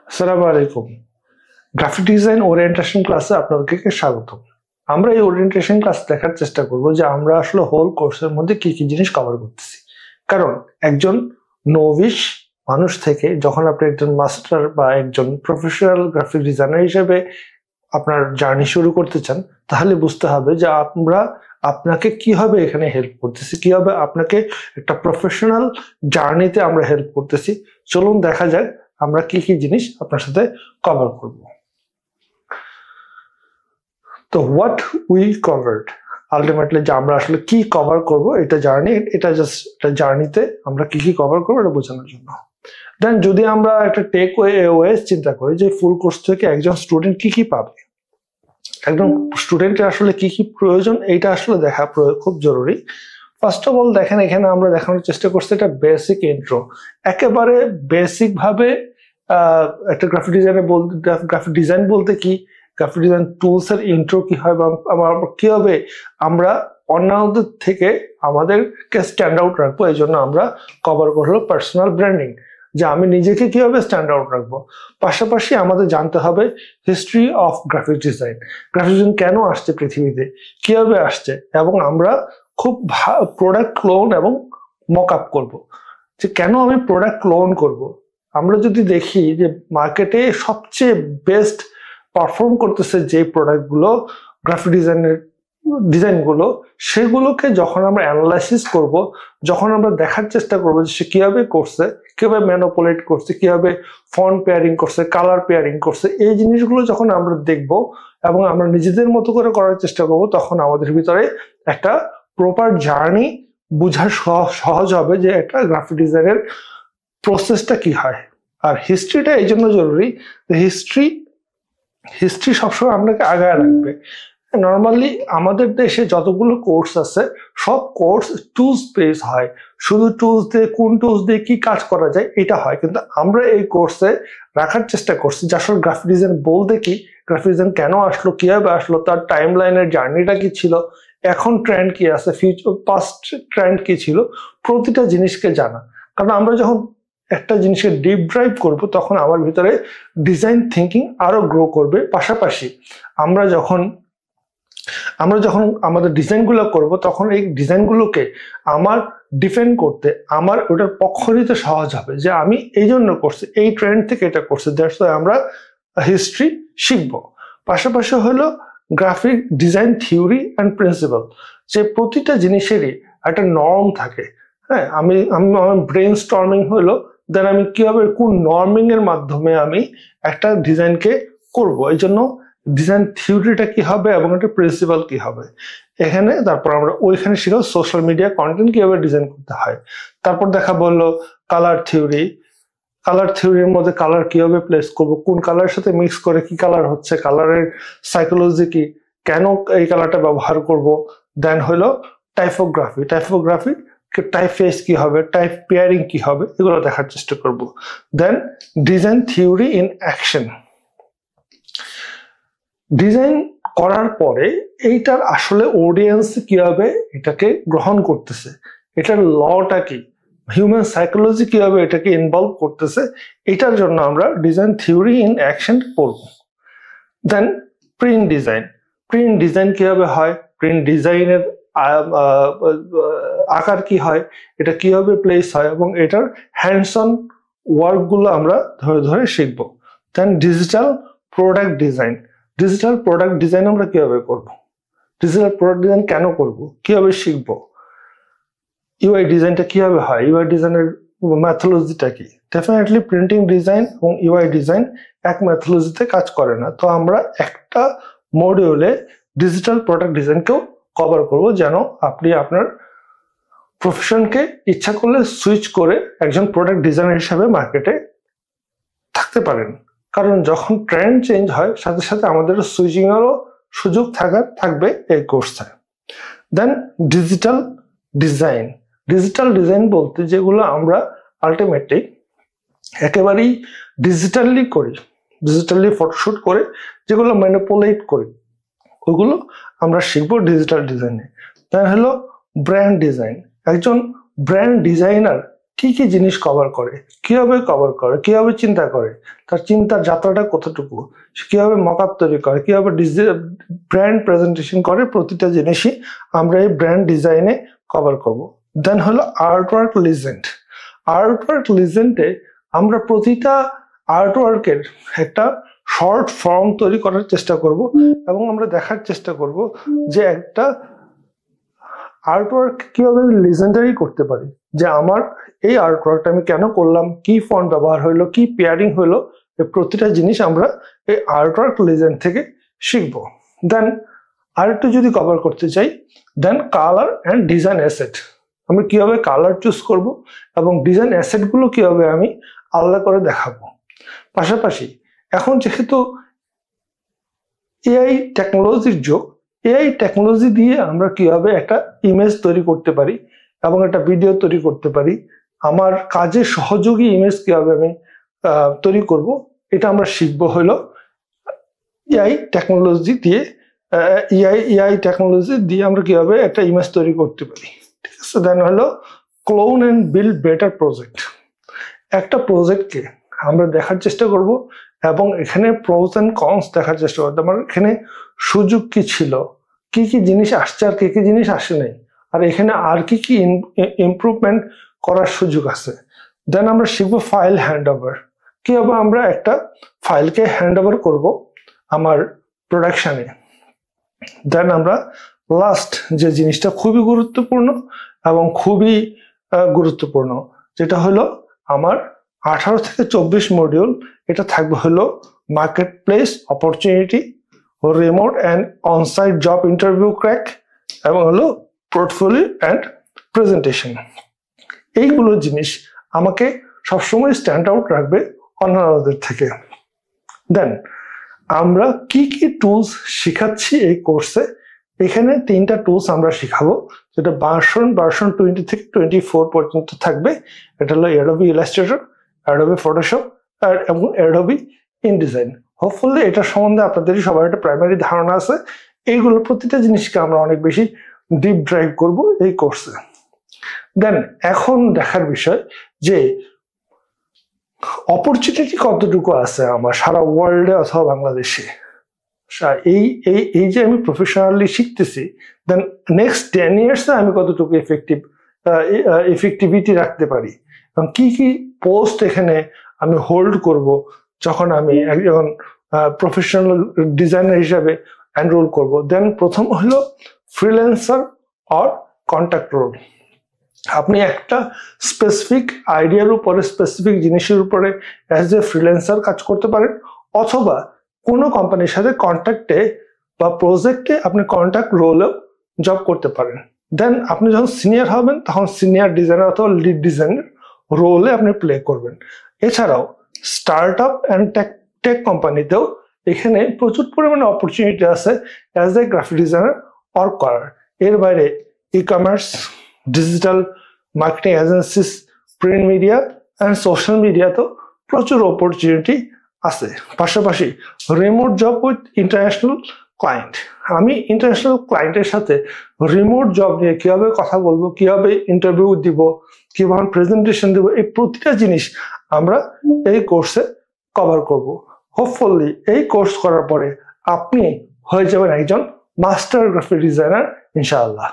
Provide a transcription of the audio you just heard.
আসসালামু আলাইকুম। Graphic design orientation ক্লাসে আপনাদেরকে স্বাগত। আমরা এই ওরিয়েন্টেশন ক্লাস দেখার চেষ্টা করব যে আমরা আসলে হোল কোর্সের মধ্যে কি কি জিনিস কভার করতেছি। কারণ একজন নোভিশ মানুষ থেকে যখন আপনি একজন মাস্টার বা একজন প্রফেশনাল গ্রাফিক ডিজাইনার হিসেবে আপনার জার্নি শুরু করতে চান, তাহলে বুঝতে হবে যে আমরা আপনাকে কিভাবে এখানে হেল্প করতেছি, কিভাবে আপনাকে একটা প্রফেশনাল জার্নিতে আমরা হেল্প করতেছি। চলুন দেখা যাক আমরা কি কি জিনিস আপনার সাথে কভার করব। তো হোয়াট উই কভারড, আলটিমেটলি যে আমরা আসলে কি কভার করব এটা জার্নি, এটা জাস্ট একটা জার্নিতে আমরা কি কি কভার করবো এটা বোঝানোর জন্য। দেন যদি আমরা একটা টেক ওয়েস চিন্তা করি যে ফুল কোর্স থেকে একজন স্টুডেন্ট কি কি পাবে, একজন স্টুডেন্টের আসলে কি কি প্রয়োজন এইটা আসলে দেখা খুব জরুরি। ফার্স্ট অফ অল দেখেন, এখানে আমরা দেখানোর চেষ্টা করছি এটা বেসিক ইন্ট্রো, একেবারে বেসিক ভাবে একটা গ্রাফিক ডিজাইন বলতে কি, গ্রাফিক ডিজাইন টুলস এর ইন্ট্রো কি হয়, বা কিভাবে আমরা অন্যদের থেকে আমাদেরকে স্ট্যান্ড আউট রাখবো। এই জন্য আমরা কভার করলো পার্সোনাল ব্র্যান্ডিং, যে আমি নিজেকে কিভাবে স্ট্যান্ড আউট রাখবো। পাশাপাশি আমাদের জানতে হবে history of graphic design, graphic design কেন আসছে পৃথিবীতে, কিভাবে আসছে, এবং আমরা খুব প্রোডাক্ট ক্লোন এবং মক আপ করবো। যে কেন আমি প্রোডাক্ট ক্লোন করব। আমরা যদি দেখি যে মার্কেটে সবচেয়ে বেস্ট পারফর্ম করতেছে যে প্রোডাক্টগুলো, গ্রাফিক ডিজাইনগুলো, সেগুলোকে যখন আমরা অ্যানালাইসিস করব, যখন আমরা দেখার চেষ্টা করবো যে সে কিভাবে করছে, কিভাবে ম্যানিপুলেট করছে, কিভাবে ফন্ট পেয়ারিং করছে, কালার পেয়ারিং করছে, এই জিনিসগুলো যখন আমরা দেখব এবং আমরা নিজেদের মতো করে করার চেষ্টা করব, তখন আমাদের ভিতরে একটা প্রপার জার্নি বোঝা সহজ হবে যে একটা গ্রাফিক ডিজাইনের প্রসেসটা কি হয়। আর হিস্ট্রিটা এই জন্য জরুরি, হিস্ট্রি সবসময় আপনাকে আগায় রাখবে। নর্মালি আমাদের দেশে যতগুলো কোর্স আছে সব কোর্স টুলস বেস হয়, শুধু টুলস দিয়ে কোন টুলস দিয়ে কি কাজ করা যায় এটা হয়। কিন্তু আমরা এই কোর্সে রাখার চেষ্টা করছি যে আসলে গ্রাফিক ডিজাইন বলতে কি, গ্রাফিক ডিজাইন কেন আসলো, কিভাবে আসলো, তার টাইম লাইনের জার্নিটা কি ছিল, এখন ট্রেন্ড কি আছে, ফিউচার পাস্ট ট্রেন্ড কি ছিল, প্রতিটা জিনিসকে জানা। কারণ আমরা যখন একটা জিনিসকে ডিপ ড্রাইভ করব তখন আমার ভিতরে ডিজাইন থিঙ্কিং আরো গ্রো করবে। পাশাপাশি আমরা যখন আমাদের ডিজাইনগুলো করব তখন এই ডিজাইনগুলোকে আমার ডিফেন্ড করতে, আমার ওটার পক্ষ নিতে সহজ হবে যে আমি এই জন্য করছি, এই ট্রেন্ড থেকে এটা করছি, দ্যাটস ওয়াই আমরা হিস্ট্রি শিখব। পাশাপাশি হলো graphic design theory and principal, যে প্রতিটা জিনিসেরই একটা নর্ম থাকে। হ্যাঁ, আমার ব্রেন স্টর্মিং হলো, দেন আমি কিভাবে কোন নর্মিং এর মাধ্যমে আমি একটা ডিজাইনকে করব, এই জন্য ডিজাইন থিওরিটা কি হবে এবং একটা প্রিন্সিপাল কি হবে এখানে। তারপর আমরা ওইখানে শিখাবো সোশ্যাল মিডিয়া কন্টেন্ট কিভাবে ডিজাইন করতে হয়। তারপর দেখা বললো কালার থিওরির মধ্যে কালার কিভাবে প্লেস করব, কোন কালারের সাথে মিক্স করে কি কালার হচ্ছে, কালারের সাইকোলজি কি, কেন এই কালারটা ব্যবহার করব। দেন হলো টাইপোগ্রাফি টাইপফেস কি হবে, টাইপ পেয়ারিং কি হবে, এগুলো দেখার চেষ্টা করব। Then design theory in action, design করার পরে এইটার আসলে অডিয়েন্স কিভাবে এটাকে গ্রহণ করতেছে, এটার লটা কি, হিউম্যান সাইকোলজি কিভাবে এটাকে ইনভলভ করতেছে, এটার জন্য আমরা ডিজাইন থিওরি ইন অ্যাকশন পড়ব। দেন প্রিন্ট ডিজাইন কিভাবে হয়, প্রিন্ট ডিজাইনের আকার কি হয়, এটা কিভাবে প্লেস হয়, এবং এটার হ্যান্ডস অন ওয়ার্কগুলো আমরা ধরে ধরে শিখব। দেন ডিজিটাল প্রোডাক্ট ডিজাইন আমরা কিভাবে করব, ডিজিটাল প্রোডাক্ট ডিজাইন কেন করব, কিভাবে শিখব, ইউআই ডিজাইনটা কিভাবে হয়, ইউআই ডিজাইনের ম্যাথোলজিটা কি। ডেফিনেটলি প্রিন্টিং ডিজাইন এবং ইউআই ডিজাইন এক ম্যাথোলজিতে কাজ করে না, তো আমরা একটা মডিউলে ডিজিটাল প্রোডাক্ট ডিজাইনকেও কভার করব, যেন আপনি আপনার প্রফেশনকে ইচ্ছা করলে সুইচ করে একজন প্রোডাক্ট ডিজাইনার হিসাবে মার্কেটে থাকতে পারেন। কারণ যখন ট্রেন্ড চেঞ্জ হয় সাথে সাথে আমাদের সুইচিং এরও সুযোগ থাকবে এই কোর্সে। দেন ডিজিটাল ডিজাইন বলতে যেগুলো আমরা আলটিমেটলি একেবারেই ডিজিটালি ফটোশুট করে যেগুলো ম্যানিপুলেট করি, ওইগুলো আমরা শিখবো ডিজিটাল ডিজাইনে। দেন হলো ব্র্যান্ড ডিজাইন, একজন ব্র্যান্ড ডিজাইনার কি কি জিনিস কভার করে, কিভাবে চিন্তা করে, তার চিন্তার যাত্রাটা কতটুকু, কিভাবে মকআপ তৈরি করে, কিভাবে ব্র্যান্ড প্রেজেন্টেশন করে, প্রতিটা জিনিসই আমরা এই ব্র্যান্ড ডিজাইনে কভার করব। দেন হলো আর্টওয়ার্ক লিজেন্ডে আমরা প্রতিটা আর্টওয়ার্কের একটা শর্ট ফর্ম তৈরি করার চেষ্টা করব এবং আমরা দেখার চেষ্টা করব যে একটা আর্টওয়ার্ক কিভাবে আমি লিজেন্ডারি করতে পারি, যে আমার এই আর্টওয়ার্কটা আমি কেন করলাম, কি ফন্ট ব্যবহার হইলো, কি পেয়ারিং হইলো, এই প্রতিটা জিনিস আমরা এই আর্টওয়ার্ক লিজেন্ড থেকে শিখবো। দেন আরেকটু যদি কভার করতে চাই, দেন কালার অ্যান্ড ডিজাইন অ্যাসেট, আমি কিভাবে কালার চুজ করব এবং ডিজাইন অ্যাসেট গুলো কিভাবে আমি আলাদা করে দেখাবো। পাশাপাশি এখন যেহেতু এআই টেকনোলজির যুগ, এআই টেকনোলজি দিয়ে আমরা কিভাবে একটা ইমেজ তৈরি করতে পারি এবং একটা ভিডিও তৈরি করতে পারি, আমার কাজের সহযোগী ইমেজ কিভাবে আমি তৈরি করব, এটা আমরা শিখবো হলো এআই টেকনোলজি দিয়ে আমরা কিভাবে একটা ইমেজ তৈরি করতে পারি। ঠিক আছে, দেন হলো clone and build better project. একটা প্রজেক্টকে আমরা দেখার চেষ্টা করব এবং এখানে প্রোস অ্যান্ড কনস দেখার চেষ্টা করতে, আমার এখানে সুযোগ কি ছিল, কি কি জিনিস আসছে আর কি কি জিনিস আসে নাই, আর এখানে আর কি কি ইমপ্রুভমেন্ট করার সুযোগ আছে। দেন আমরা শিখবো ফাইল হ্যান্ড ওভার, কিভাবে আমরা একটা ফাইলকে হ্যান্ড ওভার করবো আমার প্রোডাকশনে। দেন আমরা লাস্ট যে জিনিসটা খুবই গুরুত্বপূর্ণ যেটা হলো আমার 18 থেকে 24 মডিউল, এটা থাকবে হলো market place opportunity, remote and onsite job interview crack এবং হলো পোর্টফোলিও অ্যান্ড প্রেজেন্টেশন। এইগুলো জিনিস আমাকে সবসময় স্ট্যান্ড আউট রাখবে অন্যদের থেকে। দেন আমরা কি কি টুলস শিখাচ্ছি এই কোর্সে, এখানে 3টা টুলস আমরা শিখাবো, যেটা ভার্সন 20 থেকে 24 পর্যন্ত থাকবে। এটা হলো অ্যাডোবি ইলাস্ট্রেটর, অ্যাডোবি ফটোশপ এবং অ্যাডোবি ইনডিজাইন। হোপফুলি এটা সম্বন্ধে আপনাদের সবার একটা প্রাইমারি ধারণা আছে। এইগুলো প্রতিটা জিনিসকে আমরা অনেক বেশি ডিপ ড্রাইভ করব এই কোর্সে। দেন এখন দেখার বিষয় যে অপরচুনিটি কতটুকু আছে আমার সারা ওয়ার্ল্ডে অথবা বাংলাদেশে। এই যে আমি প্রফেশনালি শিখতেছি, দেন নেক্সট 10 ইয়ার্সে আমি কতটুকু এফেক্টিভিটি রাখতে পারি এবং কি কি পোস্ট এখানে আমি হোল্ড করব যখন আমি একজন প্রফেশনাল ডিজাইনার হিসাবে এনরোল করব। দেন প্রথম হলো ফ্রিল্যান্সার অর কন্ট্রাক্ট রোল। আপনি একটা স্পেসিফিক আইডিয়ার উপরে, স্পেসিফিক জিনিসের উপরে অ্যাজ এ ফ্রিল্যান্সার কাজ করতে পারেন, অথবা কোনো কোম্পানির সাথে কন্ট্রাক্টে বা প্রজেক্টে আপনি কন্ট্রাক্ট রোলেও জব করতে পারেন। দেন আপনি যখন সিনিয়র হবেন তখন সিনিয়র ডিজাইনার অথবা লিড ডিজাইনার রোলে আপনি প্লে করবেন। এছাড়াও স্টার্ট আপ অ্যান্ড টেক কোম্পানিতেও এখানে প্রচুর পরিমাণে অপরচুনিটি আছে as a graphic designer work করার। এর বাইরে e commerce, digital marketing agencies, print media and social মিডিয়াতেও প্রচুর অপরচুনিটি আছে। পাশাপাশি remote job with international client, আমি ইন্টারন্যাশনাল ক্লায়েন্টের সাথে রিমোট জব নিয়ে কিভাবে কথা বলবো, কিভাবে ইন্টারভিউ দিব, কিভাবে প্রেজেন্টেশন দিব, এই প্রতিটা জিনিস আমরা এই কোর্সে কভার করব। হোপফুলি এই কোর্স করার পরে আপনি হয়ে যাবেন একজন মাস্টার গ্রাফিক ডিজাইনার ইনশাআল্লাহ।